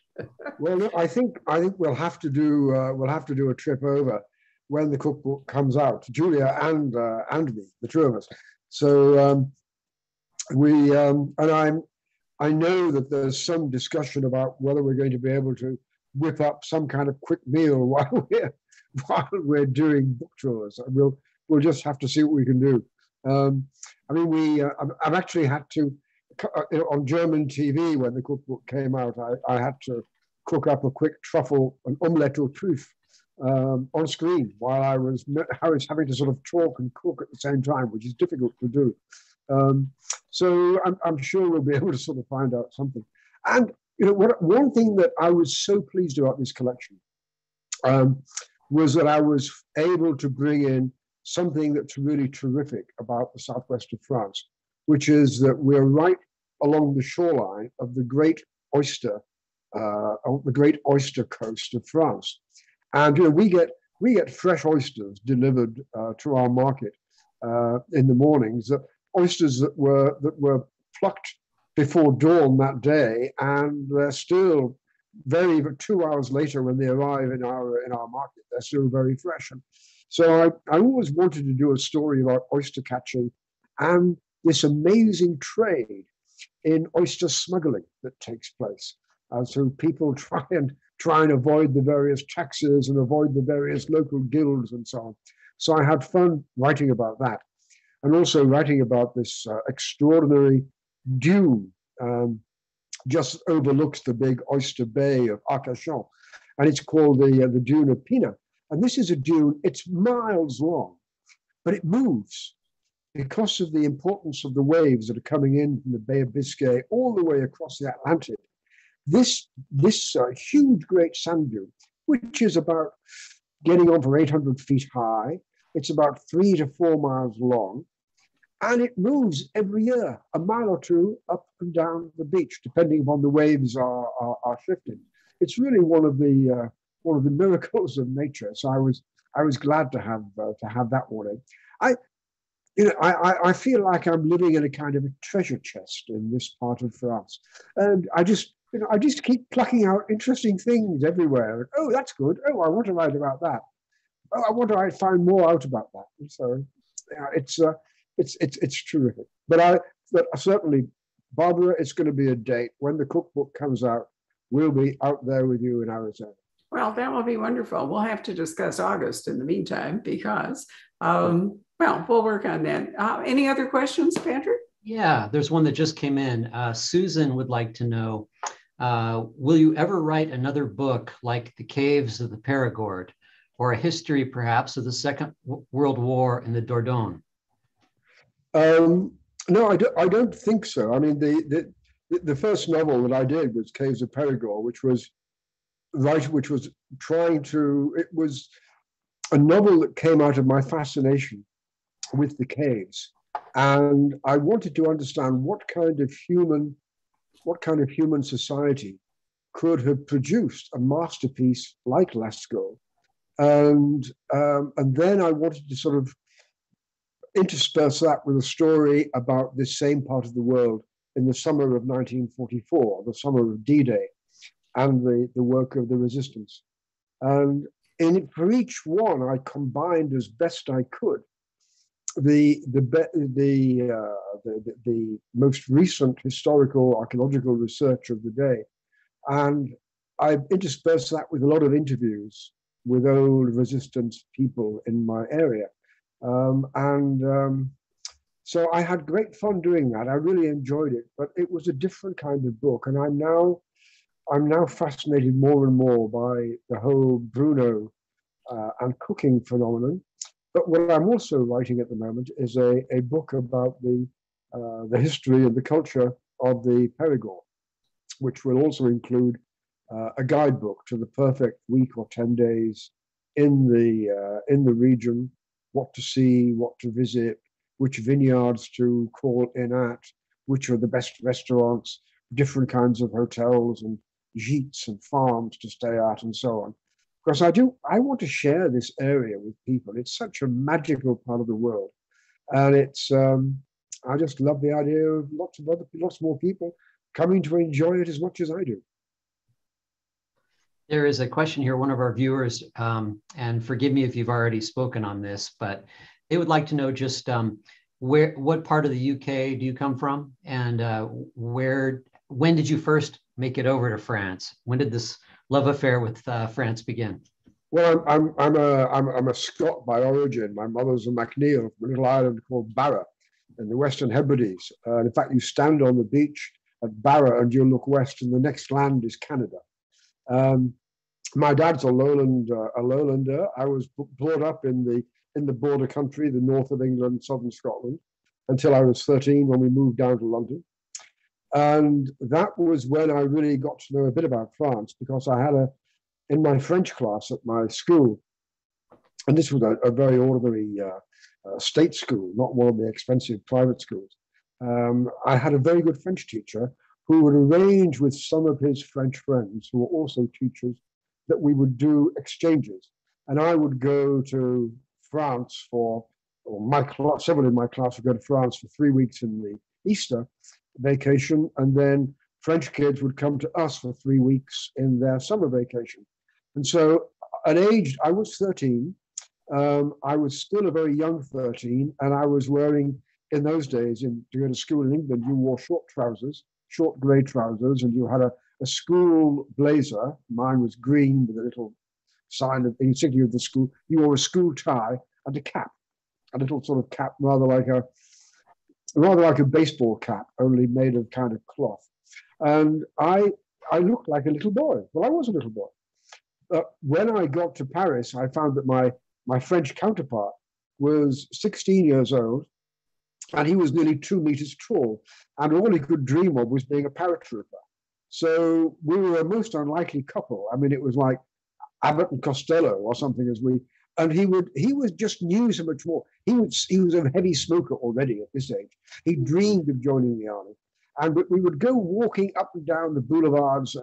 Well, no, I think we'll have to do a trip over when the cookbook comes out, Julia and me, the two of us. So I know that there's some discussion about whether we're going to be able to whip up some kind of quick meal while we're doing book tours. We'll just have to see what we can do. I mean, I've actually had to, on German TV when the cookbook came out, I had to cook up a quick truffle, an omelette aux truffes on screen while I was having to sort of talk and cook at the same time, which is difficult to do. So I'm sure we'll be able to sort of find out something. And one thing that I was so pleased about this collection was that I was able to bring in something that's really terrific about the southwest of France, which is that we're right along the shoreline of the great oyster coast of France, and we get fresh oysters delivered to our market in the mornings. Oysters that were plucked before dawn that day, and they're still 2 hours later when they arrive in our market, they're still very fresh. And so I always wanted to do a story about oyster catching and this amazing trade in oyster smuggling that takes place. So people try and avoid the various taxes and avoid the various local guilds and so on. So I had fun writing about that, and also writing about this extraordinary dune just overlooks the big oyster bay of Arcachon, and it's called the Dune of Pina. And this is a dune, it's miles long, but it moves because of the importance of the waves that are coming in from the Bay of Biscay all the way across the Atlantic. This huge, great sand dune, which is about getting on for 800 feet high, it's about 3 to 4 miles long, and it moves every year, a mile or two up and down the beach, depending upon the waves are shifting. It's really one of the miracles of nature. So I was glad to have that one in. I feel like I'm living in a kind of a treasure chest in this part of France, and I just keep plucking out interesting things everywhere. Oh, that's good. Oh, I want to write about that. Oh, I want to find more out about that. And so it's terrific. But certainly, Barbara, it's going to be a date when the cookbook comes out. We'll be out there with you in Arizona. Well, that will be wonderful. We'll have to discuss August in the meantime, because, we'll work on that. Any other questions, Patrick? Yeah, there's one that just came in. Susan would like to know, will you ever write another book like The Caves of the Perigord, or a history perhaps of the Second World War in the Dordogne? No, I don't think so. I mean, the first novel that I did was Caves of Perigord, which was it was a novel that came out of my fascination with the caves, and I wanted to understand what kind of human society could have produced a masterpiece like Lascaux, and then I wanted to sort of intersperse that with a story about this same part of the world in the summer of 1944, the summer of D-Day, and the work of the resistance. And for each one, I combined as best I could the most recent historical archaeological research of the day, and I've interspersed that with a lot of interviews with old resistance people in my area. So I had great fun doing that. I really enjoyed it, but it was a different kind of book. And I'm now fascinated more and more by the whole Bruno and cooking phenomenon. But what I'm also writing at the moment is a book about the history and the culture of the Perigol, which will also include a guidebook to the perfect week or 10 days in the region, what to see, what to visit, which vineyards to call in at, which are the best restaurants, different kinds of hotels and gîtes and farms to stay at, and so on. Because I want to share this area with people. It's such a magical part of the world, and I just love the idea of lots more people coming to enjoy it as much as I do. There is a question here, one of our viewers, and forgive me if you've already spoken on this, but they would like to know just what part of the UK do you come from, and when did you first make it over to France? When did this love affair with France begin? Well, I'm a Scot by origin. My mother's a MacNeil from a little island called Barra in the Western Hebrides. And in fact, you stand on the beach at Barra and you look west, and the next land is Canada. My dad's a lowlander. I was brought up in the border country, the north of England, southern Scotland, until I was 13 when we moved down to London. And that was when I really got to know a bit about France, because I had in my French class at my school, and this was a very ordinary state school, not one of the expensive private schools. I had a very good French teacher who would arrange with some of his French friends who were also teachers that we would do exchanges. And I would go to France several in my class would go to France for 3 weeks in the Easter vacation, and then French kids would come to us for 3 weeks in their summer vacation. And so I was 13, I was still a very young 13, and I was wearing, in those days, to go to school in England, you wore short grey trousers, and you had a school blazer. Mine was green with a little sign of the insignia of the school. You wore a school tie and a cap, a little sort of cap, rather like a baseball cap, only made of kind of cloth. And I looked like a little boy. Well, I was a little boy. When I got to Paris, I found that my French counterpart was 16 years old, and he was nearly 2 meters tall, and all he could dream of was being a paratrooper. So we were a most unlikely couple. I mean, it was like Abbott and Costello or something, and he just knew so much more. He was a heavy smoker already at this age. He dreamed of joining the army, and we would go walking up and down the boulevards,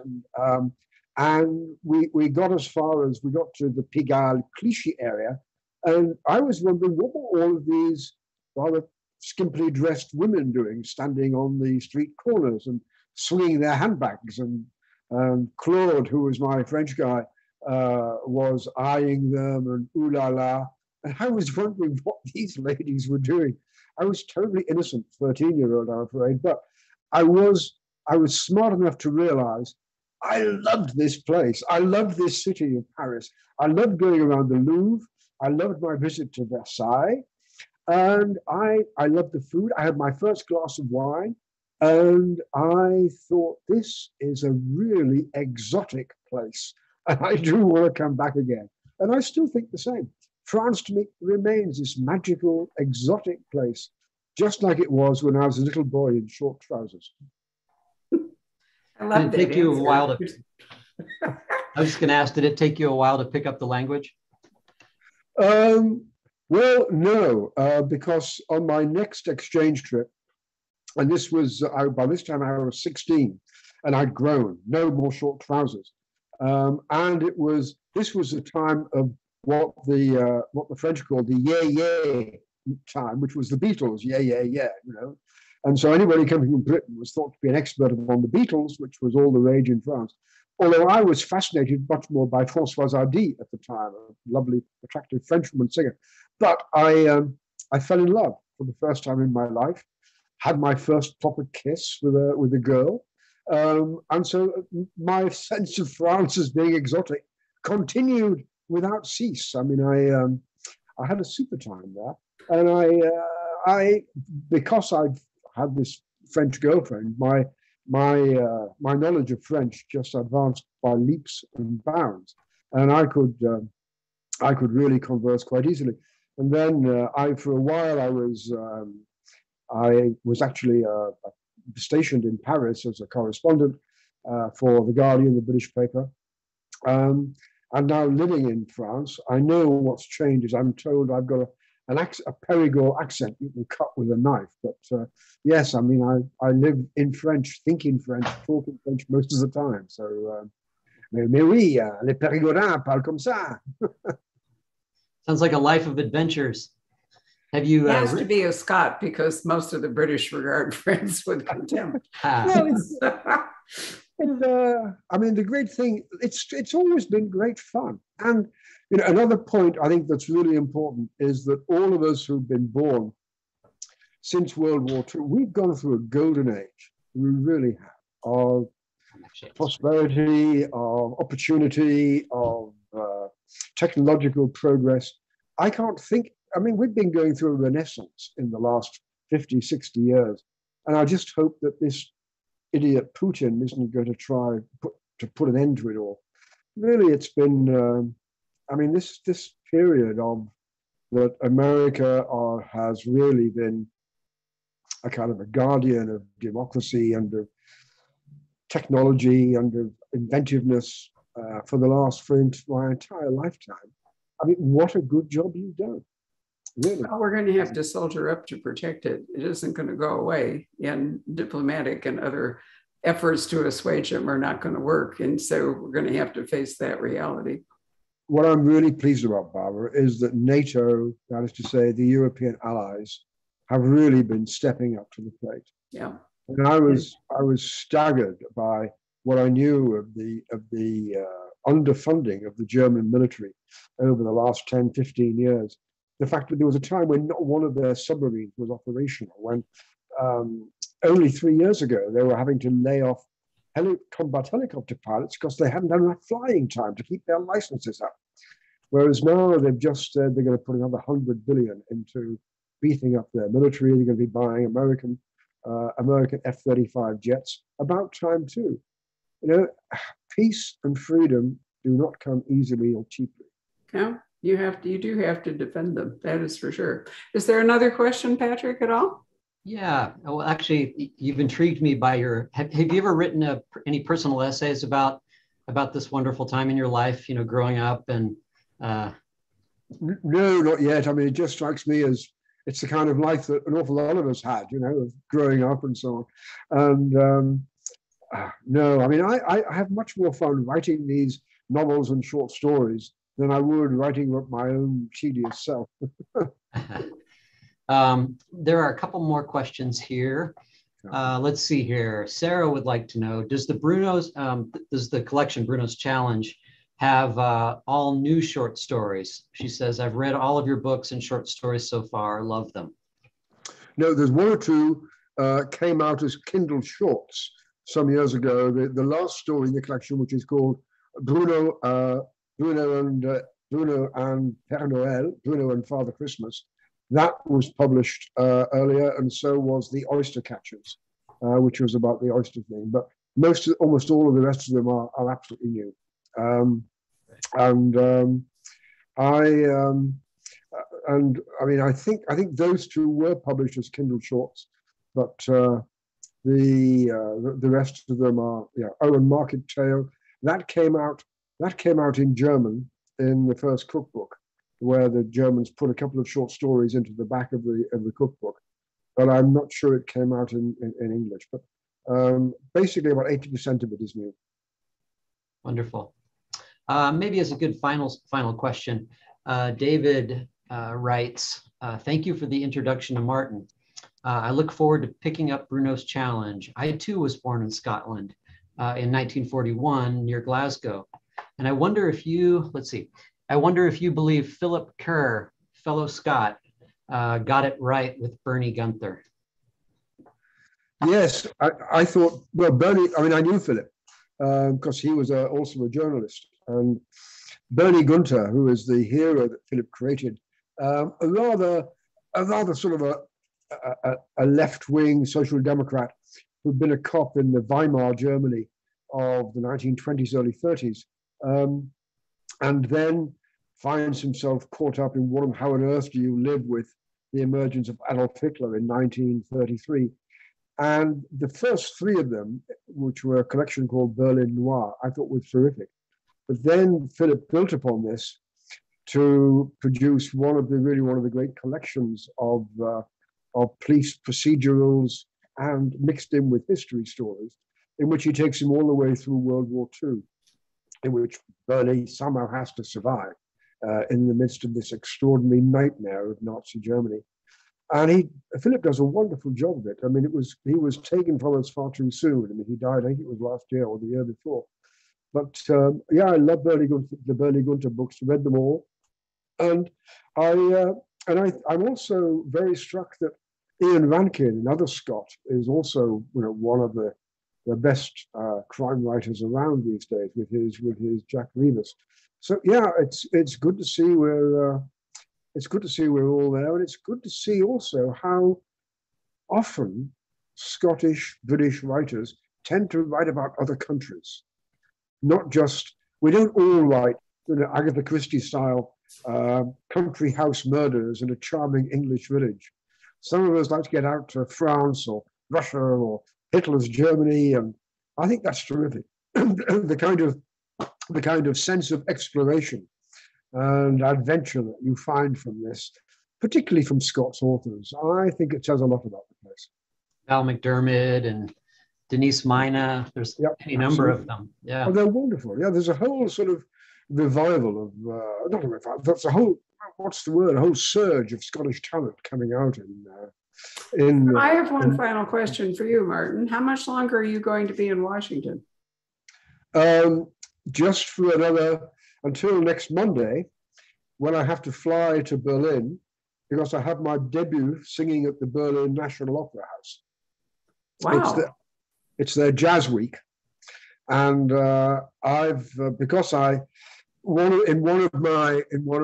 and we got as far as we got to the Pigalle Clichy area, and I was wondering, what were all of these rather skimpily dressed women doing, standing on the street corners and swinging their handbags, and Claude, who was my French guy, was eyeing them, and ooh la la. And I was wondering what these ladies were doing. I was totally innocent, 13-year-old, I'm afraid, but I was smart enough to realize I loved this place. I loved this city of Paris. I loved going around the Louvre. I loved my visit to Versailles. And I loved the food. I had my first glass of wine, and I thought, this is a really exotic place. And I do want to come back again. And I still think the same. France to me remains this magical, exotic place, just like it was when I was a little boy in short trousers. I love that. Did it take you a while to? I was just going to ask, did it take you a while to pick up the language? Well, no, because on my next exchange trip, and this was by this time I was 16, and I'd grown, no more short trousers, and this was the time of what the French called the yeah time, which was the Beatles, yeah, you know. And so anybody coming from Britain was thought to be an expert on the Beatles, which was all the rage in France. Although I was fascinated much more by Francois Mitterrand at the time, a lovely, attractive Frenchwoman singer. But I fell in love for the first time in my life, had my first proper kiss with a girl, And so my sense of France as being exotic continued without cease. I mean, I had a super time there, and I because I've had this French girlfriend, my knowledge of French just advanced by leaps and bounds, and I could really converse quite easily. And then for a while I was actually stationed in Paris as a correspondent for The Guardian, the British paper. And now living in France, I know what's changed is I'm told I've got a Perigol accent you can cut with a knife. But yes, I mean, I live in French, thinking French, talking French most of the time. So, mais oui, les Périgordins parlent comme ça. Sounds like a life of adventures. Have you? He has to be a Scot because most of the British regard France with contempt. Well, I mean, the great thing, it's always been great fun. And another point I think that's really important is that all of us who've been born since World War II, we've gone through a golden age. We really have, of prosperity, of opportunity, of technological progress. I can't think, I mean, we've been going through a renaissance in the last 50, 60 years. And I just hope that this idiot Putin isn't going to try to put an end to it all. Really, it's been, I mean, this period of that America has really been a kind of a guardian of democracy and of technology and of inventiveness for my entire lifetime. I mean, what a good job you've done. Really. Well, we're going to have to soldier up to protect it. It isn't going to go away, and diplomatic and other efforts to assuage them are not going to work. And so we're going to have to face that reality. What I'm really pleased about, Barbara, is that NATO, that is to say, the European allies, have really been stepping up to the plate. Yeah. And I was staggered by what I knew of the underfunding of the German military over the last 10, 15 years. The fact that there was a time when not one of their submarines was operational, when only 3 years ago they were having to lay off combat helicopter pilots because they hadn't had enough flying time to keep their licenses up. Whereas now they've just said they're going to put another 100 billion into beefing up their military. They're going to be buying American F-35 jets. About time too. Peace and freedom do not come easily or cheaply. Yeah. You do have to defend them. That is for sure. Is there another question, Patrick, at all? Yeah. Well, actually, you've intrigued me by have you ever written any personal essays about this wonderful time in your life, growing up and? No, not yet. I mean, it just strikes me as it's the kind of life that an awful lot of us had, of growing up and so on. And no, I mean, I have much more fun writing these novels and short stories than I would writing up my own tedious self. There are a couple more questions here. Let's see here. Sarah would like to know, does the collection Bruno's Challenge have all new short stories? She says, I've read all of your books and short stories so far, love them. No, there's one or two came out as Kindle shorts some years ago. The last story in the collection, which is called Bruno and Père Noël, Bruno and Father Christmas, that was published earlier, and so was The Oyster Catchers, which was about the oyster thing. But almost all of the rest of them are absolutely new. I mean, I think those two were published as Kindle shorts, but the rest of them are, Oh, and Market Tale, that came out in German in the first cookbook, where the Germans put a couple of short stories into the back of the cookbook, but I'm not sure it came out in English. But basically, about 80% of it is new. Wonderful. Maybe as a good final question, David writes, thank you for the introduction to Martin. I look forward to picking up Bruno's Challenge. I too was born in Scotland in 1941 near Glasgow. And I wonder if you believe Philip Kerr, fellow Scot, got it right with Bernie Gunther. Yes, I thought, well, Bernie, I mean, I knew Philip because he was also a journalist. And Bernie Gunter, who is the hero that Philip created, a rather sort of a left-wing social democrat who'd been a cop in the Weimar Germany of the 1920s, early 30s, and then finds himself caught up in how on earth do you live with the emergence of Adolf Hitler in 1933. And the first three of them, which were a collection called Berlin Noir, I thought was terrific. But then Philip built upon this to produce one of the great collections of police procedurals and mixed in with history stories, in which he takes him all the way through World War II, in which Berlin somehow has to survive in the midst of this extraordinary nightmare of Nazi Germany. And Philip does a wonderful job of it. I mean, he was taken from us far too soon. I mean, he died, I think it was last year or the year before. But yeah, I love the Bernie Gunter books, read them all. And I'm also very struck that Ian Rankin, another Scot, is also one of the best crime writers around these days with his Jack Remus. So yeah, it's good to see we're all there, and it's good to see also how often Scottish, British writers tend to write about other countries, not just, we don't all write Agatha Christie style country house murders in a charming English village. Some of us like to get out to France or Russia or Hitler's Germany, and I think that's terrific. the kind of sense of exploration and adventure that you find from this, particularly from Scots authors, I think it says a lot about the place. Val McDermid and Denise Mina, there's any number of them. Yeah. Oh, they're wonderful. Yeah, there's a whole sort of revival of, not a revival, that's a whole, what's the word, a whole surge of Scottish talent coming out in I have one final question for you, Martin. How much longer are you going to be in Washington? Just for until next Monday, when I have to fly to Berlin, because I have my debut singing at the Berlin National Opera House. Wow. It's their jazz week. And I've, because in one of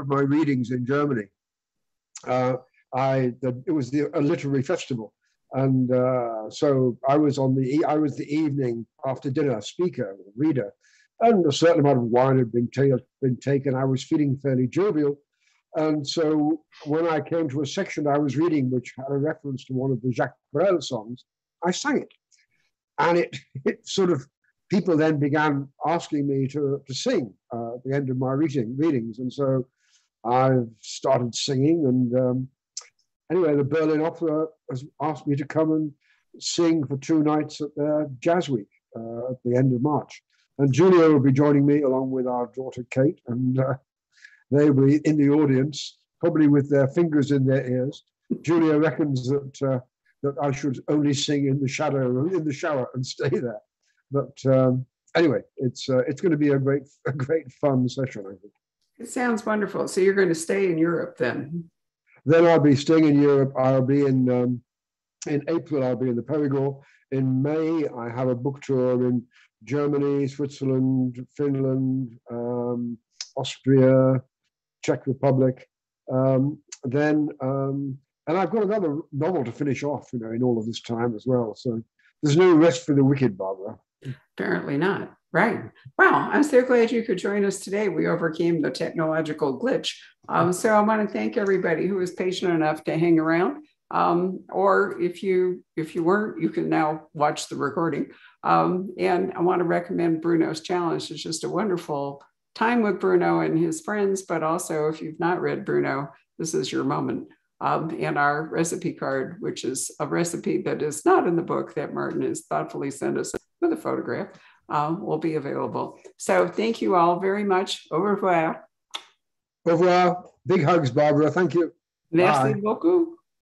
my readings in Germany, it was a literary festival. And so I was the evening after dinner speaker, reader, and a certain amount of wine had been taken. I was feeling fairly jovial. And so when I came to a section I was reading, which had a reference to one of the Jacques Brel songs, I sang it. And it sort of, people then began asking me to sing at the end of my readings. And so I've started singing. And anyway, the Berlin Opera has asked me to come and sing for 2 nights at their Jazz Week at the end of March. And Julia will be joining me along with our daughter, Kate, and they'll be in the audience, probably with their fingers in their ears. Julia reckons that I should only sing in the shower and stay there. But anyway, it's going to be a great fun session, I think. It sounds wonderful. So you're going to stay in Europe then? Then I'll be staying in Europe. I'll be in April, I'll be in the Perigol. In May, I have a book tour in Germany, Switzerland, Finland, Austria, Czech Republic. And I've got another novel to finish off, in all of this time as well. So there's no rest for the wicked, Barbara. Apparently not. Right. Wow. I'm so glad you could join us today. We overcame the technological glitch. So I want to thank everybody who was patient enough to hang around. Or if you weren't, you can now watch the recording. And I want to recommend Bruno's Challenge. It's just a wonderful time with Bruno and his friends, but also if you've not read Bruno, this is your moment. And our recipe card, which is a recipe that is not in the book that Martin has thoughtfully sent us with a photograph, will be available. So thank you all very much. Au revoir. Au revoir. Big hugs, Barbara. Thank you. Merci beaucoup.